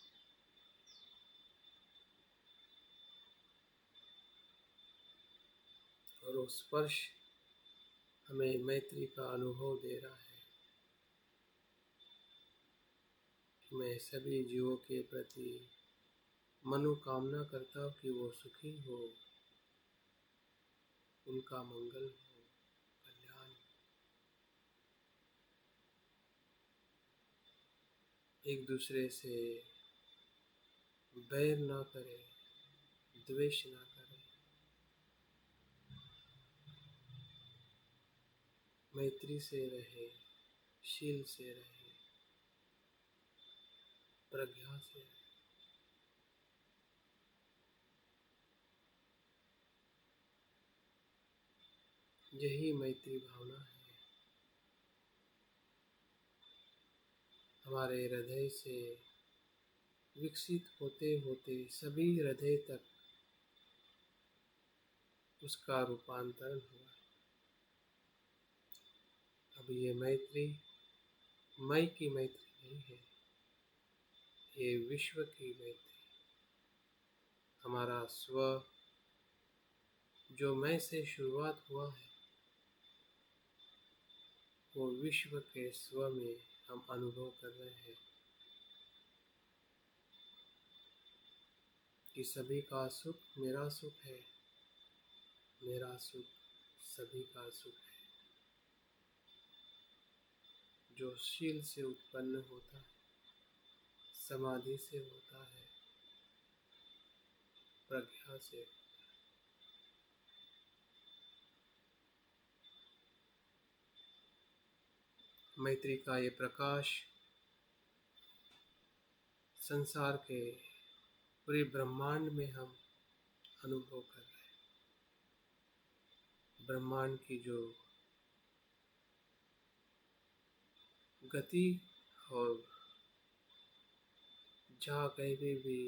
और वो स्पर्श हमें मैत्री का अनुभव दे रहा है कि मैं सभी जीवों के प्रति मनोकामना करता हूँ कि वो सुखी हो, उनका मंगल हो, कल्याण हो। एक दूसरे से बैर ना करें, द्वेष ना करें, मैत्री से रहे, शील से रहे, प्रज्ञा से रहे। यही मैत्री भावना है। हमारे हृदय से विकसित होते होते सभी हृदय तक उसका रूपांतरण हुआ। अब ये मैत्री मैं की मैत्री नहीं है, ये विश्व की मैत्री। हमारा स्व जो मैं से शुरुआत हुआ है, वो विश्व के स्व में हम अनुभव कर रहे हैं कि सभी का सुख मेरा सुख है, मेरा सुख सभी का सुख है। जो शील से उत्पन्न होता है, समाधि से होता है, प्रज्ञा से। मैत्री का ये प्रकाश संसार के पूरे ब्रह्मांड में हम अनुभव कर रहे हैं। ब्रह्मांड की जो गति और जहाँ कहीं भी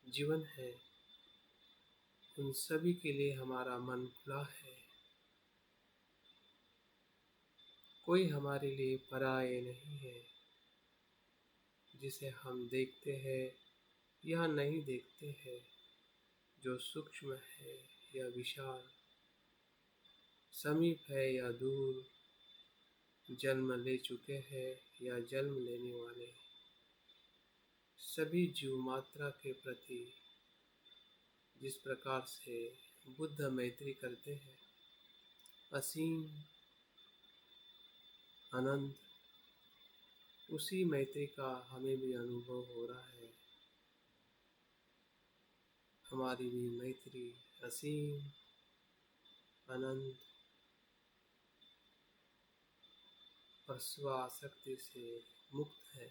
जीवन है, उन सभी के लिए हमारा मन खुला है। कोई हमारे लिए पराये नहीं है। जिसे हम देखते हैं या नहीं देखते हैं, जो सूक्ष्म है या विशाल, समीप है या दूर, जन्म ले चुके हैं या जन्म लेने वाले, सभी जीव मात्रा के प्रति जिस प्रकार से बुद्ध मैत्री करते हैं, असीम अनंत, उसी मैत्री का हमें भी अनुभव हो रहा है। हमारी भी मैत्री असीम अनंत और स्व आसक्ति से मुक्त है।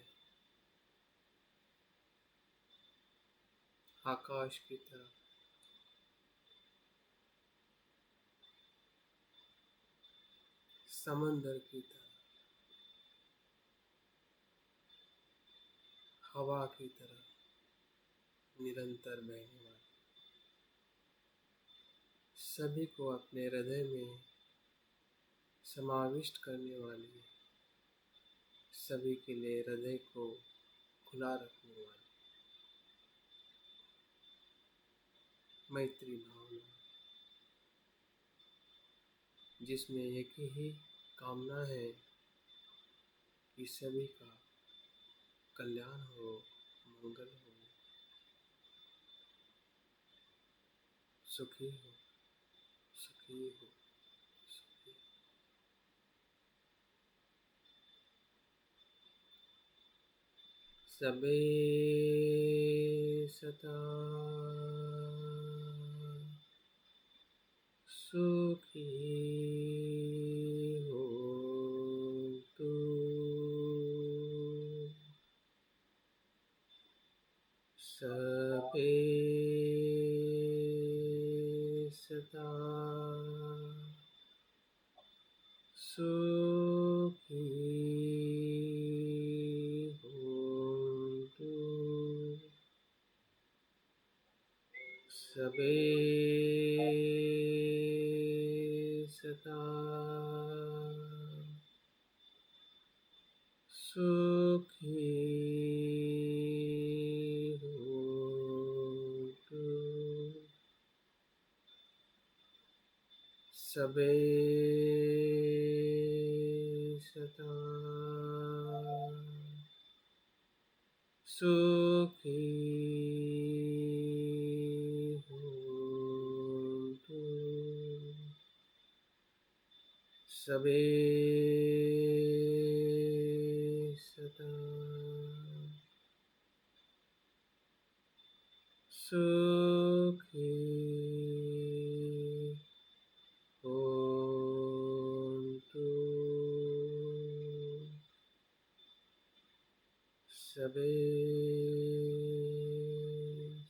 आकाश की तरह, समंदर की तरह, हवा की तरह निरंतर बहने वाली, सभी को अपने हृदय में समाविष्ट करने वाली, सभी के लिए हृदय को खुला रखने वाली मैत्री भावना, जिसमें एक ही कामना है कि सभी का कल्याण हो, मंगल हो, सुखी हो, सुखी हो, सुखी हो। सबे सदा सुखी होतु। सबे सदा सुखी होतु। सबे सदा सुखी होतु। सबे सदा सुखी होतु। सबे सदा सुखी होतु। सबे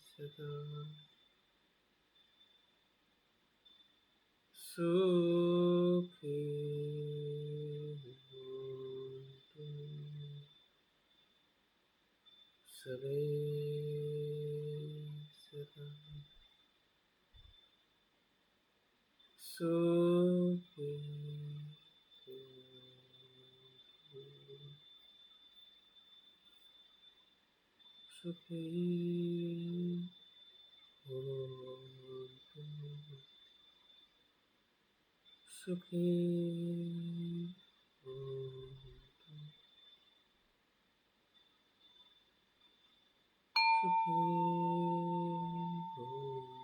सदा सुखी होतु। सबे सदा सुखी होतु। सुखी होतु। सुखी होतु। सुखी होतु।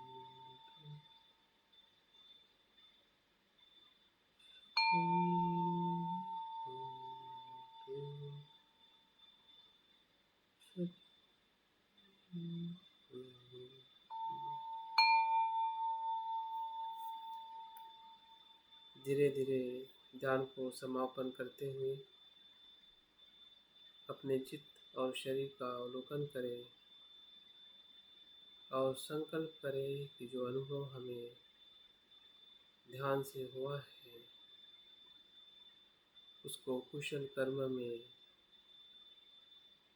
धीरे धीरे ध्यान को समापन करते हुए अपने चित्त और शरीर का अवलोकन करें और संकल्प करें कि जो अनुभव हमें ध्यान से हुआ है उसको कुशल कर्म में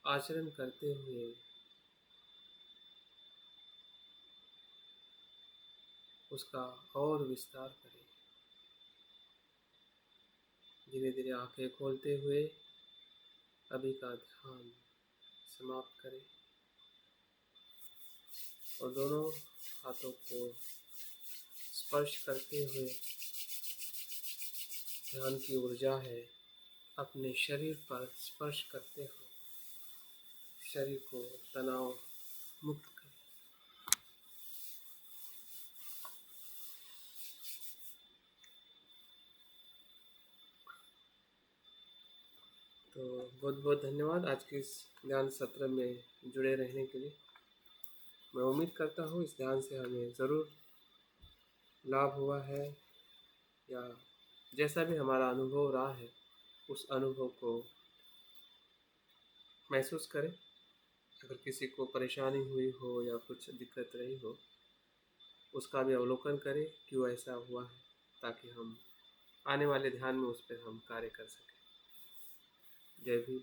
आचरण करते हुए उसका और विस्तार करें। धीरे धीरे आंखें खोलते हुए अभी का ध्यान समाप्त करें और दोनों हाथों को स्पर्श करते हुए ध्यान की ऊर्जा है अपने शरीर पर स्पर्श करते हुए शरीर को तनाव मुक्त करें। तो बहुत बहुत धन्यवाद आज के इस ध्यान सत्र में जुड़े रहने के लिए। मैं उम्मीद करता हूँ इस ध्यान से हमें ज़रूर लाभ हुआ है या जैसा भी हमारा अनुभव रहा है उस अनुभव को महसूस करें। अगर किसी को परेशानी हुई हो या कुछ दिक्कत रही हो उसका भी अवलोकन करें क्यों ऐसा हुआ है ताकि हम आने वाले ध्यान में उस पर हम कार्य कर सकें। जय भीम।